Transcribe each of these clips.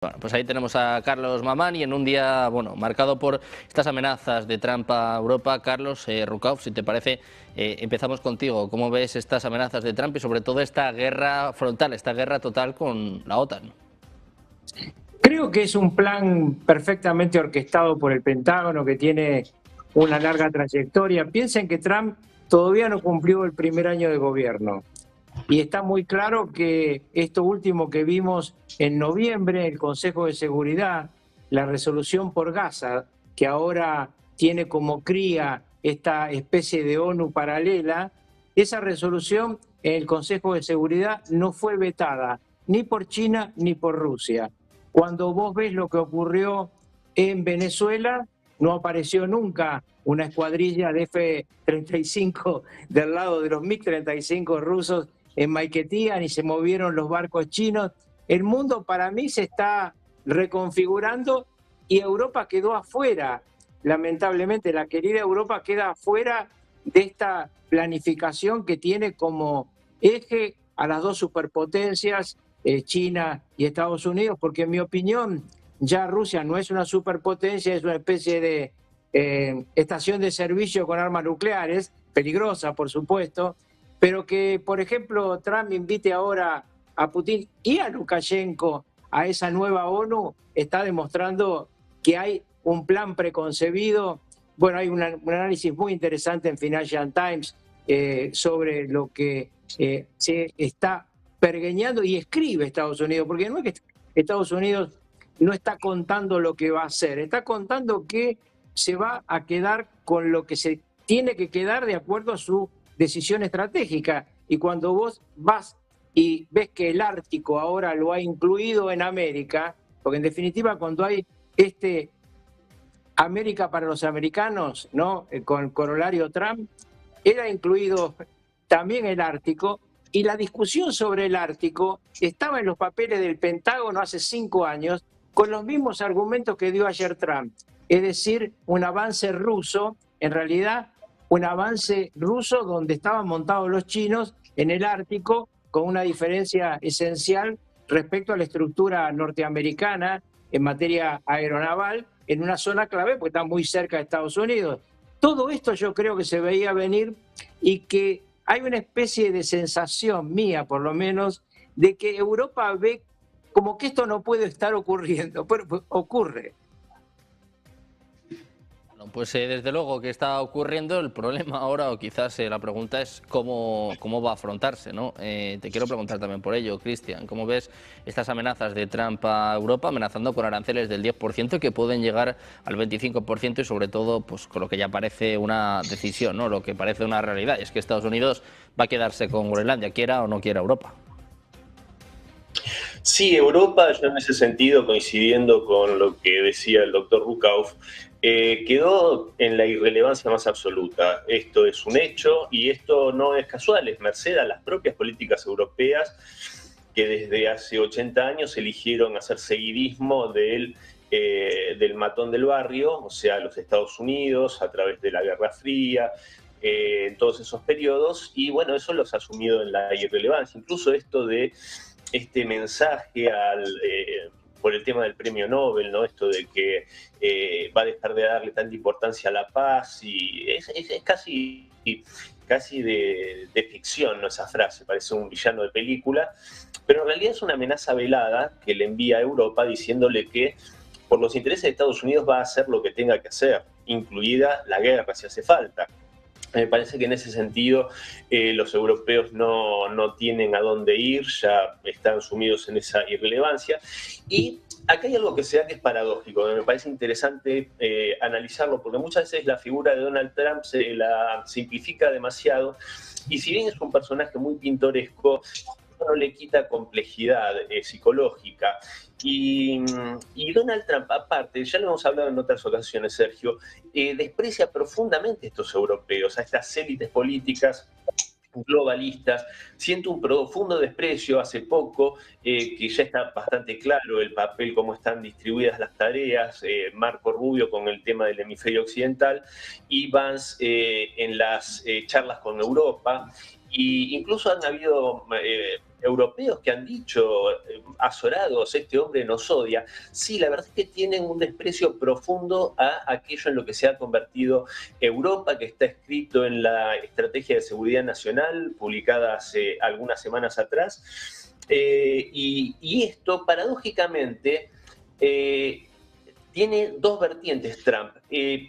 Bueno, pues ahí tenemos a Carlos Mamani en un día, bueno, marcado por estas amenazas de Trump a Europa. Carlos Rucauf, si te parece, empezamos contigo. ¿Cómo ves estas amenazas de Trump y sobre todo esta guerra frontal, esta guerra total con la OTAN? Creo que es un plan perfectamente orquestado por el Pentágono que tiene una larga trayectoria. Piensen que Trump todavía no cumplió el primer año de gobierno. Y está muy claro que esto último que vimos en noviembre, el Consejo de Seguridad, la resolución por Gaza, que ahora tiene como cría esta especie de ONU paralela, esa resolución en el Consejo de Seguridad no fue vetada ni por China ni por Rusia. Cuando vos ves lo que ocurrió en Venezuela, no apareció nunca una escuadrilla de F-35 del lado de los MiG-35 rusos en Maiquetía, ni se movieron los barcos chinos. El mundo para mí se está reconfigurando y Europa quedó afuera. Lamentablemente, la querida Europa queda afuera de esta planificación que tiene como eje a las dos superpotencias, China y Estados Unidos, porque en mi opinión ya Rusia no es una superpotencia, es una especie de estación de servicio con armas nucleares, peligrosa por supuesto, pero que, por ejemplo, Trump invite ahora a Putin y a Lukashenko a esa nueva ONU, está demostrando que hay un plan preconcebido. Bueno, hay un análisis muy interesante en Financial Times sobre lo que se está pergeñando y escribe Estados Unidos, porque no es que Estados Unidos no está contando lo que va a hacer, está contando que se va a quedar con lo que se tiene que quedar de acuerdo a su decisión estratégica. Y cuando vos vas y ves que el Ártico ahora lo ha incluido en América, porque en definitiva cuando hay este América para los americanos, ¿no? Con corolario Trump, era incluido también el Ártico, y la discusión sobre el Ártico estaba en los papeles del Pentágono hace 5 años con los mismos argumentos que dio ayer Trump, es decir, un avance ruso, en realidad un avance ruso donde estaban montados los chinos en el Ártico con una diferencia esencial respecto a la estructura norteamericana en materia aeronaval en una zona clave porque está muy cerca de Estados Unidos. Todo esto yo creo que se veía venir y que hay una especie de sensación mía, por lo menos, de que Europa ve como que esto no puede estar ocurriendo, pero pues, ocurre. Bueno, pues desde luego que está ocurriendo. El problema ahora, o quizás la pregunta es cómo va a afrontarse, ¿no? Te quiero preguntar también por ello, Cristian, ¿cómo ves estas amenazas de Trump a Europa, amenazando con aranceles del 10% que pueden llegar al 25% y sobre todo pues con lo que ya parece una decisión, ¿no? Lo que parece una realidad, y es que Estados Unidos va a quedarse con Groenlandia, quiera o no quiera Europa. Sí, Europa, yo en ese sentido, coincidiendo con lo que decía el doctor Rucauf, quedó en la irrelevancia más absoluta. Esto es un hecho y esto no es casual, es merced a las propias políticas europeas que desde hace 80 años eligieron hacer seguidismo del matón del barrio, o sea, los Estados Unidos, a través de la Guerra Fría, en todos esos periodos, y bueno, eso los ha sumido en la irrelevancia. Incluso esto de este mensaje por el tema del premio Nobel, ¿no? Esto de que va a dejar de darle tanta importancia a la paz, y es casi de ficción, ¿no? Esa frase, parece un villano de película, pero en realidad es una amenaza velada que le envía a Europa diciéndole que por los intereses de Estados Unidos va a hacer lo que tenga que hacer, incluida la guerra si hace falta. Me parece que en ese sentido los europeos no tienen a dónde ir, ya están sumidos en esa irrelevancia. Y acá hay algo que se da que es paradójico, me parece interesante analizarlo, porque muchas veces la figura de Donald Trump se la simplifica demasiado, y si bien es un personaje muy pintoresco, no le quita complejidad psicológica. Y Donald Trump, aparte, ya lo hemos hablado en otras ocasiones, Sergio, desprecia profundamente a estos europeos, a estas élites políticas globalistas. Siento un profundo desprecio hace poco, que ya está bastante claro el papel, cómo están distribuidas las tareas, Marco Rubio con el tema del hemisferio occidental y Vance en las charlas con Europa. Y incluso han habido europeos que han dicho, azorados, este hombre nos odia, sí, la verdad es que tienen un desprecio profundo a aquello en lo que se ha convertido Europa, que está escrito en la Estrategia de Seguridad Nacional, publicada hace algunas semanas atrás. Y esto, paradójicamente, tiene dos vertientes Trump.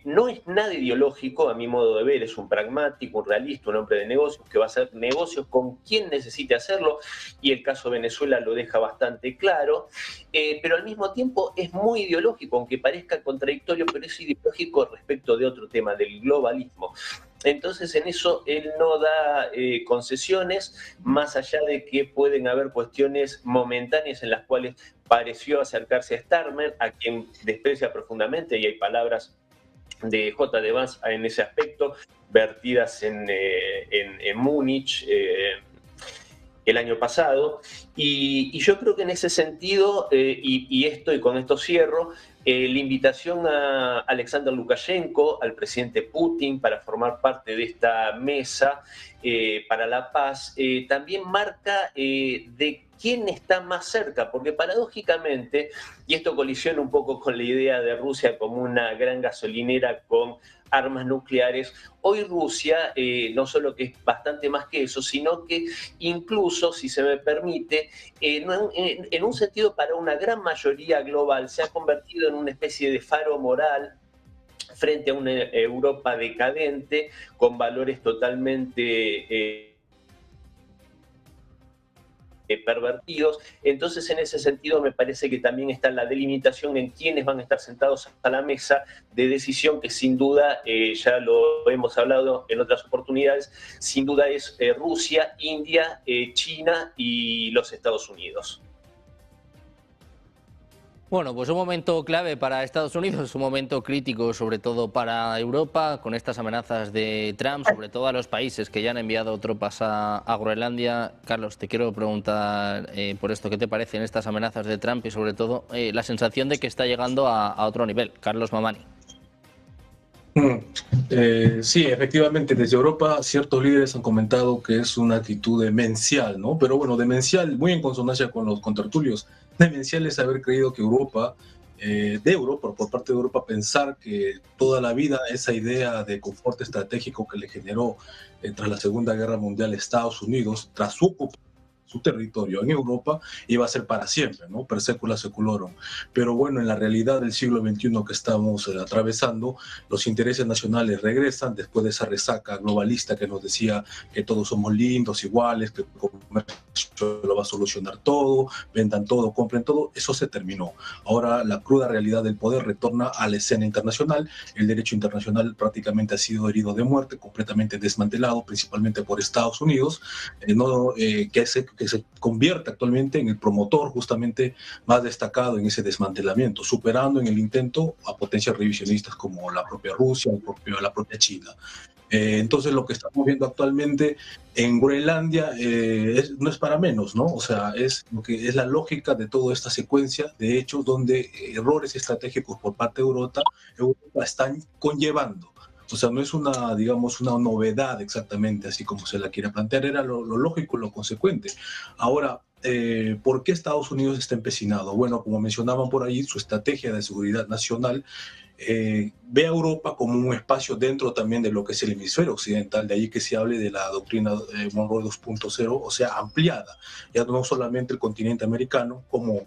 No es nada ideológico, a mi modo de ver, es un pragmático, un realista, un hombre de negocios que va a hacer negocios con quien necesite hacerlo, y el caso de Venezuela lo deja bastante claro, pero al mismo tiempo es muy ideológico, aunque parezca contradictorio, pero es ideológico respecto de otro tema, del globalismo. Entonces en eso él no da concesiones, más allá de que pueden haber cuestiones momentáneas en las cuales pareció acercarse a Starmer, a quien desprecia profundamente, y hay palabras de J.D. Vance en ese aspecto, vertidas en Múnich el año pasado. Y yo creo que en ese sentido, y con esto cierro, la invitación a Alexander Lukashenko, al presidente Putin, para formar parte de esta mesa para la paz, también marca de quién está más cerca, porque paradójicamente, y esto colisiona un poco con la idea de Rusia como una gran gasolinera con armas nucleares, hoy Rusia no solo que es bastante más que eso, sino que incluso, si se me permite, en un sentido para una gran mayoría global, se ha convertido en una especie de faro moral frente a una Europa decadente, con valores totalmente pervertidos. Entonces, en ese sentido, me parece que también está la delimitación en quiénes van a estar sentados a la mesa de decisión, que sin duda, ya lo hemos hablado en otras oportunidades, sin duda es Rusia, India, China y los Estados Unidos. Bueno, pues un momento clave para Estados Unidos, un momento crítico sobre todo para Europa, con estas amenazas de Trump, sobre todo a los países que ya han enviado tropas a Groenlandia. Carlos, te quiero preguntar por esto, ¿qué te parecen estas amenazas de Trump y sobre todo la sensación de que está llegando a otro nivel? Carlos Mamani. Sí, efectivamente, desde Europa ciertos líderes han comentado que es una actitud demencial, ¿no? Pero bueno, demencial, muy en consonancia con los contertulios. Demencial es haber creído que Europa, por parte de Europa, pensar que toda la vida esa idea de confort estratégico que le generó tras la Segunda Guerra Mundial Estados Unidos, tras su territorio en Europa, iba a ser para siempre, ¿no? Per secula seculorum. Pero bueno, en la realidad del siglo XXI que estamos atravesando, los intereses nacionales regresan después de esa resaca globalista que nos decía que todos somos lindos, iguales, que el comercio lo va a solucionar todo, vendan todo, compren todo. Eso se terminó. Ahora la cruda realidad del poder retorna a la escena internacional. El derecho internacional prácticamente ha sido herido de muerte, completamente desmantelado, principalmente por Estados Unidos, que se convierte actualmente en el promotor justamente más destacado en ese desmantelamiento, superando en el intento a potencias revisionistas como la propia Rusia, la propia China. Entonces lo que estamos viendo actualmente en Groenlandia no es para menos, ¿no? O sea, es la lógica de toda esta secuencia de hechos donde errores estratégicos por parte de Europa están conllevando. O sea, no es una, digamos, una novedad exactamente así como se la quiere plantear, era lo lógico y lo consecuente. Ahora, ¿por qué Estados Unidos está empecinado? Bueno, como mencionaban por ahí, su estrategia de seguridad nacional ve a Europa como un espacio dentro también de lo que es el hemisferio occidental, de ahí que se hable de la doctrina Monroe 2.0, o sea, ampliada, ya no solamente el continente americano como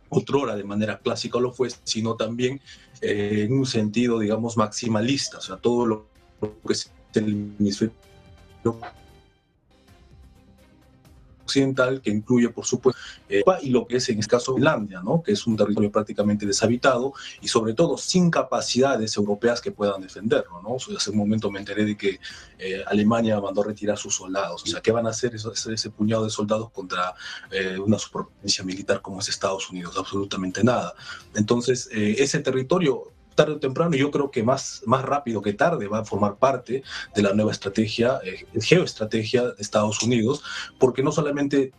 otrora de manera clásica lo fue, sino también en un sentido, digamos, maximalista, o sea, todo lo que es el hemisferio occidental, que incluye, por supuesto, y lo que es en este caso Finlandia, ¿no? Que es un territorio prácticamente deshabitado y sobre todo sin capacidades europeas que puedan defenderlo, ¿no? Hace un momento me enteré de que Alemania mandó retirar sus soldados, o sea, ¿qué van a hacer ese puñado de soldados contra una superpotencia militar como es Estados Unidos? Absolutamente nada. Entonces, ese territorio tarde o temprano, yo creo que más rápido que tarde va a formar parte de la nueva estrategia, geoestrategia de Estados Unidos, porque no solamente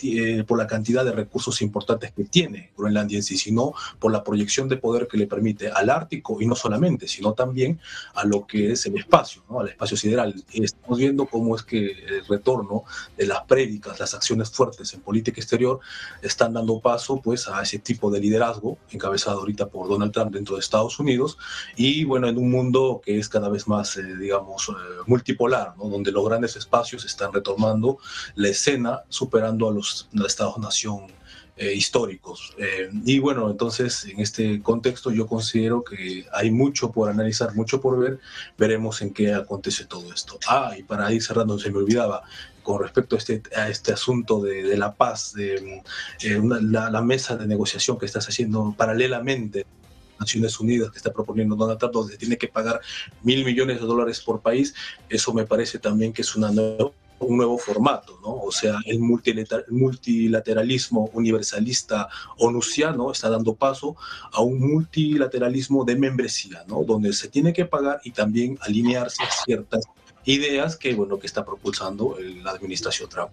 por la cantidad de recursos importantes que tiene Groenlandia en sí, sino por la proyección de poder que le permite al Ártico, y no solamente, sino también a lo que es el espacio, ¿no? Al espacio sideral. Y estamos viendo cómo es que el retorno de las prédicas, las acciones fuertes en política exterior, están dando paso pues a ese tipo de liderazgo encabezado ahorita por Donald Trump dentro de Estados Unidos, y bueno, en un mundo que es cada vez más, multipolar, ¿no? Donde los grandes espacios están retomando la escena, superando a los estados-nación históricos. Y bueno, entonces en este contexto yo considero que hay mucho por analizar, mucho por ver. Veremos en qué acontece todo esto. Y para ir cerrando, se me olvidaba, con respecto a este asunto de la paz, la mesa de negociación que estás haciendo paralelamente Naciones Unidas, que está proponiendo Donald Trump, donde tiene que pagar $1.000 millones por país. Eso me parece también que es un nuevo formato, ¿no? O sea, el multilateralismo universalista onusiano está dando paso a un multilateralismo de membresía, ¿no? Donde se tiene que pagar y también alinearse a ciertas ideas que, bueno, que está propulsando la administración Trump.